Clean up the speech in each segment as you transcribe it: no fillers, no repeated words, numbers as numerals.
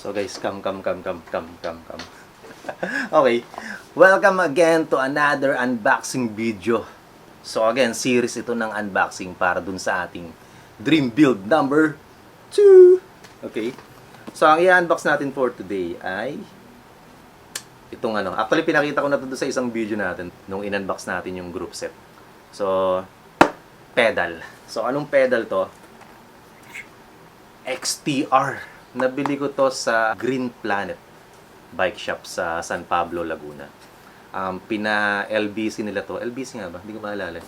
So guys, come. Okay, welcome again to another unboxing video. So again, series ito ng unboxing para dun sa ating Dream Build number 2. Okay, so ang i-unbox natin for today ay itong actually pinakita ko na ito sa isang video natin nung in-unbox natin yung group set. So, pedal. So anong pedal to? XTR. Nabili ko to sa Green Planet bike shop sa San Pablo, Laguna. Pina-LBC nila to. LBC nga ba? Hindi ko maalala.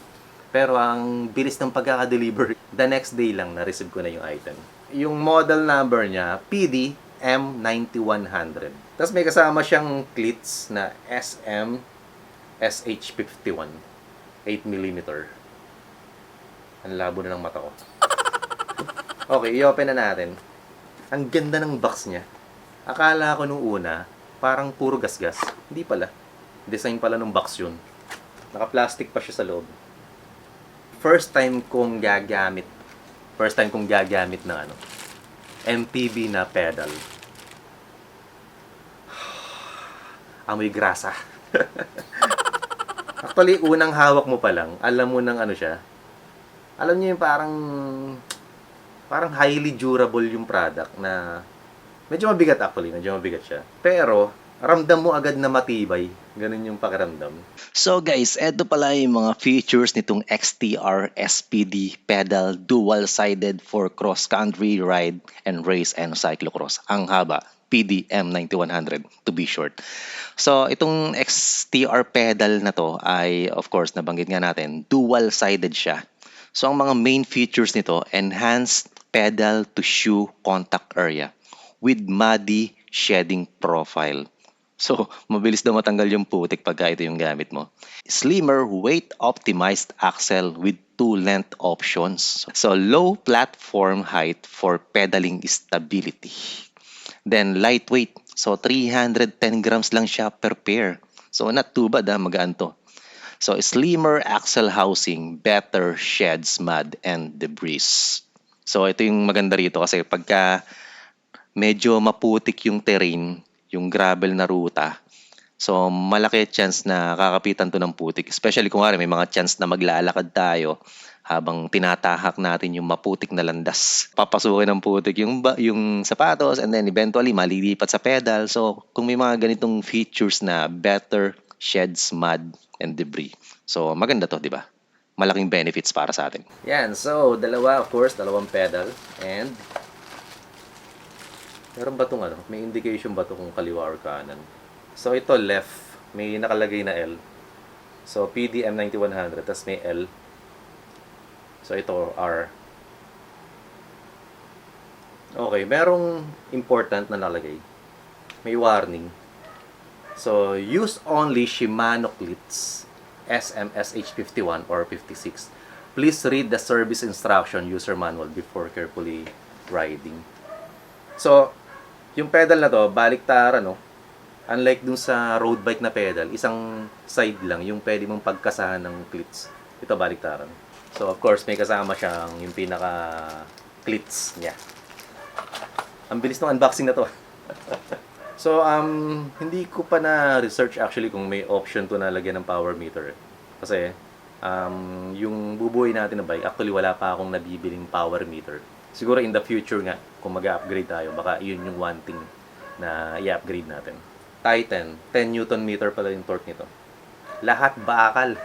Pero ang bilis ng pagkaka-deliver, the next day lang na-receive ko na yung item. Yung model number niya, PD M9100. Tapos may kasama siyang cleats na SM SH51. 8mm. Ang labo na ng mata ko. Okay, i-open na natin. Ang ganda ng box niya. Akala ko nung una, parang puro gasgas. Hindi pala. Design pala ng box yun. Naka-plastic pa siya sa loob. First time kong gagamit ng MTB na pedal. Amoy grasa. Actually, unang hawak mo pa lang, alam mo ng siya. Alam niyo yung parang highly durable yung product na medyo mabigat siya. Pero, ramdam mo agad na matibay. Ganun yung pakiramdam. So guys, eto pala yung mga features nitong XTR SPD pedal dual-sided for cross-country ride and race and cyclocross. Ang haba, PD M9100 to be short. So itong XTR pedal na to ay of course nabanggit nga natin, dual-sided siya. So ang mga main features nito, enhanced pedal to shoe contact area with muddy shedding profile. So, mabilis daw matanggal yung putik pagka ito yung gamit mo. Slimmer weight-optimized axle with 2 length options. So, low platform height for pedaling stability. Then, lightweight. So, 310 grams lang siya per pair. So, not too bad magaan to. So, slimmer axle housing, better sheds mud and debris. So, ito yung maganda rito kasi pagka medyo maputik yung terrain, yung gravel na ruta, so malaki chance na kakapitan to ng putik. Especially kung may mga chance na maglalakad tayo habang tinatahak natin yung maputik na landas. Papasukin ng putik yung sapatos and then eventually malilipat sa pedal. So kung may mga ganitong features na better sheds mud and debris, so maganda to, di ba? Malaking benefits para sa atin. Yan, so dalawang pedal and meron ba itong may indication ba ito kung kaliwa or kanan? So ito left, may nakalagay na L. So PD M9100, tas may L. So ito R. Okay, merong important na nakalagay. May warning. So use only Shimano cleats SMSH51 or 56. Please read the service instruction user manual before carefully riding. So, yung pedal na to, baliktaran, unlike dun sa road bike na pedal, isang side lang yung pwede mong pagkasahan ng cleats. Ito baliktaran. So, of course, may kasama siyang yung pinaka cleats niya. Ang bilis ng unboxing na to. So, hindi ko pa na-research actually kung may option to na lagyan ng power meter. Kasi, yung bubuhay natin na bike, actually wala pa akong nabibiling power meter. Siguro in the future nga, kung mag-upgrade tayo, baka yun yung one thing na i-upgrade natin. Titan, 10 Newton meter pala yung torque nito. Lahat bakal.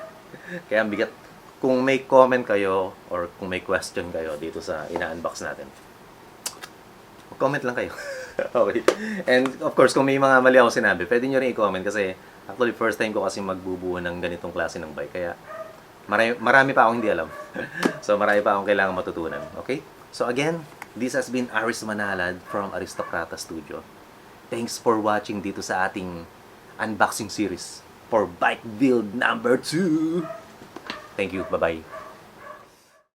Kaya ang bigat. Kung may comment kayo or kung may question kayo dito sa ina-unbox natin, comment lang kayo. Okay. And of course, kung may mga mali ako sinabi, pwede nyo rin i-comment kasi actually first time ko kasi magbubuo ng ganitong klase ng bike. Kaya marami pa akong hindi alam. So marami pa akong kailangan matutunan. Okay? So again, this has been Aris Manalad from Aristocrata Studio. Thanks for watching dito sa ating unboxing series for Bike Build number 2. Thank you. Bye-bye.